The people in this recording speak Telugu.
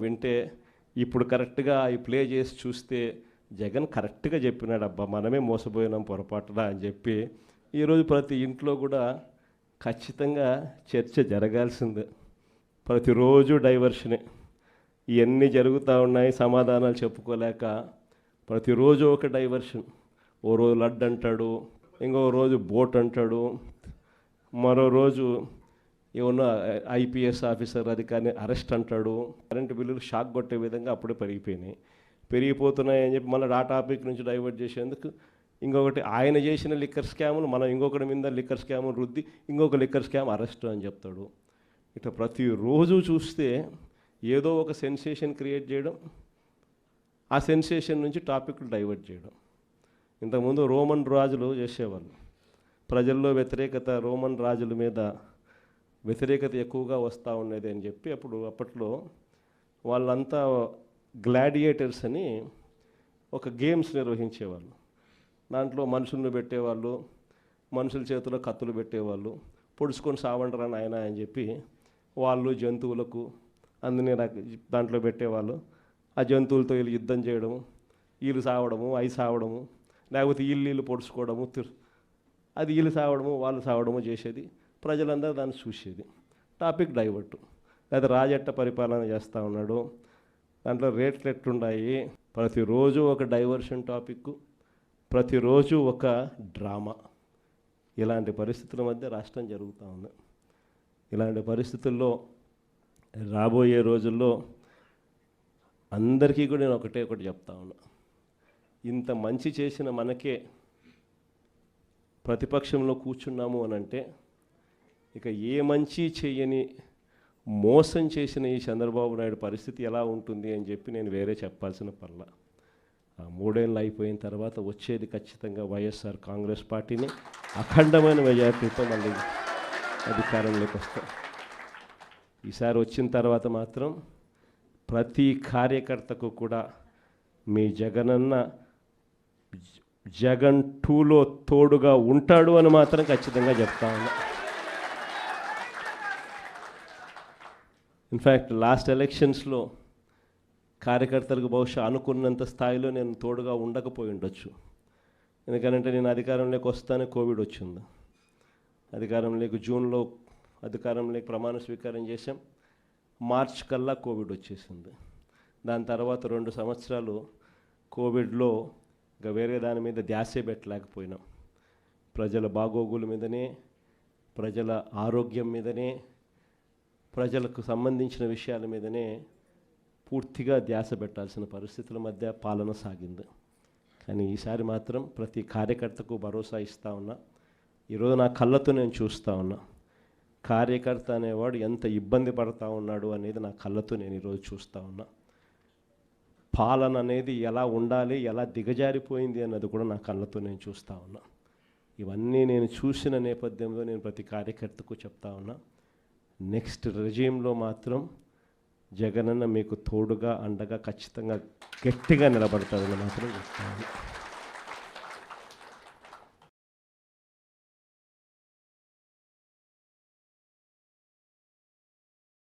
వింటే ఇప్పుడు కరెక్ట్గా అవి ప్లే చేసి చూస్తే జగన్ కరెక్ట్గా చెప్పినాడు, అబ్బా మనమే మోసపోయినాం పొరపాటున అని చెప్పి ఈరోజు ప్రతి ఇంట్లో కూడా ఖచ్చితంగా చర్చ జరగాల్సిందే. ప్రతిరోజు డైవర్షనే, ఇవన్నీ జరుగుతూ ఉన్నాయి, సమాధానాలు చెప్పుకోలేక ప్రతిరోజు ఒక డైవర్షన్. ఓ రోజు లడ్డు అంటాడు, ఇంకో రోజు బోట్ అంటాడు, మరో రోజు ఏమన్నా ఐపీఎస్ ఆఫీసర్ అధికారిని అరెస్ట్ అంటాడు. కరెంటు బిల్లులు షాక్ కొట్టే విధంగా అప్పుడే పెరిగిపోతున్నాయి అని చెప్పి మళ్ళీ ఆ టాపిక్ నుంచి డైవర్ట్ చేసేందుకు ఇంకొకటి ఆయన చేసిన లిక్కర్ స్కాములు మనం ఇంకొకటి మీద లిక్కర్ స్కాములు రుద్ది ఇంకొక లిక్కర్ స్కామ్ అరెస్ట్ అని చెప్తాడు. ఇట్లా ప్రతిరోజు చూస్తే ఏదో ఒక సెన్సేషన్ క్రియేట్ చేయడం, ఆ సెన్సేషన్ నుంచి టాపిక్లు డైవర్ట్ చేయడం. ఇంతకుముందు రోమన్ రాజులు చేసేవాళ్ళు, ప్రజల్లో వ్యతిరేకత, రోమన్ రాజుల మీద వ్యతిరేకత ఎక్కువగా వస్తూ ఉండేది అని చెప్పి అప్పట్లో వాళ్ళంతా గ్లాడియేటర్స్ అని ఒక గేమ్స్ నిర్వహించేవాళ్ళు. దాంట్లో మనుషులను పెట్టేవాళ్ళు, మనుషుల చేతిలో కత్తులు పెట్టేవాళ్ళు, పొడుచుకొని సావండరా నాయన అని చెప్పి వాళ్ళు జంతువులకు అందునే దాంట్లో పెట్టేవాళ్ళు. ఆ జంతువులతో వీళ్ళు యుద్ధం చేయడము, వీళ్ళు సావడము, అవి సావడము, లేకపోతే వీళ్ళు పొడుచుకోవడము, అది వీళ్ళు సావడము వాళ్ళు సావడము చేసేది. ప్రజలందరూ దాన్ని చూసేది. Topic divert. లేదా రాజెట్ట పరిపాలన చేస్తూ ఉన్నాడు, దాంట్లో రేట్లు ఎట్లున్నాయి, ప్రతిరోజు ఒక డైవర్షన్ టాపిక్, ప్రతిరోజు ఒక డ్రామా. ఇలాంటి పరిస్థితుల మధ్య రాష్ట్రం జరుగుతూ ఉంది. ఇలాంటి పరిస్థితుల్లో రాబోయే రోజుల్లో అందరికీ కూడా నేను ఒకటి చెప్తా ఉన్నా, ఇంత మంచి చేసిన మనకే ప్రతిపక్షంలో కూర్చున్నాము అని అంటే ఇక ఏ మంచి చేయని మోసం చేసిన ఈ చంద్రబాబు నాయుడు పరిస్థితి ఎలా ఉంటుంది అని చెప్పి నేను వేరే చెప్పాల్సిన పర్ల. ఆ 3 ఏళ్ళు అయిపోయిన తర్వాత వచ్చేది ఖచ్చితంగా వైఎస్ఆర్ కాంగ్రెస్ పార్టీని అఖండమైన మెజార్టీతో మళ్ళీ అధికారంలోకి వస్తాం. ఈసారి వచ్చిన తర్వాత మాత్రం ప్రతి కార్యకర్తకు కూడా మీ జగనన్న జగన్ 2లో తోడుగా ఉంటాడు అని మాత్రం ఖచ్చితంగా చెప్తా ఉన్నా. ఇన్ఫ్యాక్ట్ లాస్ట్ ఎలక్షన్స్లో కార్యకర్తలకు బహుశా అనుకున్నంత స్థాయిలో నేను తోడుగా ఉండకపోయి ఉండొచ్చు. ఎందుకంటే నేను అధికారంలోకి వస్తానే కోవిడ్ వచ్చింది. అధికారంలోకి జూన్లో అధికారంలోకి ప్రమాణ స్వీకారం చేశాం, మార్చ్ కల్లా కోవిడ్ వచ్చేసింది. దాని తర్వాత 2 సంవత్సరాలు కోవిడ్లో ఇంకా వేరే దాని మీద ధ్యాసే పెట్టలేకపోయినాం. ప్రజల బాగోగుల మీదనే, ప్రజల ఆరోగ్యం మీదనే, ప్రజలకు సంబంధించిన విషయాల మీదనే పూర్తిగా ధ్యాస పెట్టాల్సిన పరిస్థితుల మధ్య పాలన సాగింది. కానీ ఈసారి మాత్రం ప్రతి కార్యకర్తకు భరోసా ఇస్తూ ఉన్నా. ఈరోజు నా కళ్ళతో నేను చూస్తూ ఉన్నా, కార్యకర్త అనేవాడు ఎంత ఇబ్బంది పడతా ఉన్నాడు అనేది నా కళ్ళతో నేను ఈరోజు చూస్తూ ఉన్నా. పాలన అనేది ఎలా ఉండాలి, ఎలా దిగజారిపోయింది అన్నది కూడా నా కళ్ళతో నేను చూస్తూ ఉన్నా. ఇవన్నీ నేను చూసిన నేపథ్యంలో నేను ప్రతి కార్యకర్తకు చెప్తా ఉన్నా, నెక్స్ట్ రెజీమ్లో మాత్రం జగనన్న మీకు తోడుగా అండగా ఖచ్చితంగా గట్టిగా నిలబడతారని మాత్రం చెప్తాను.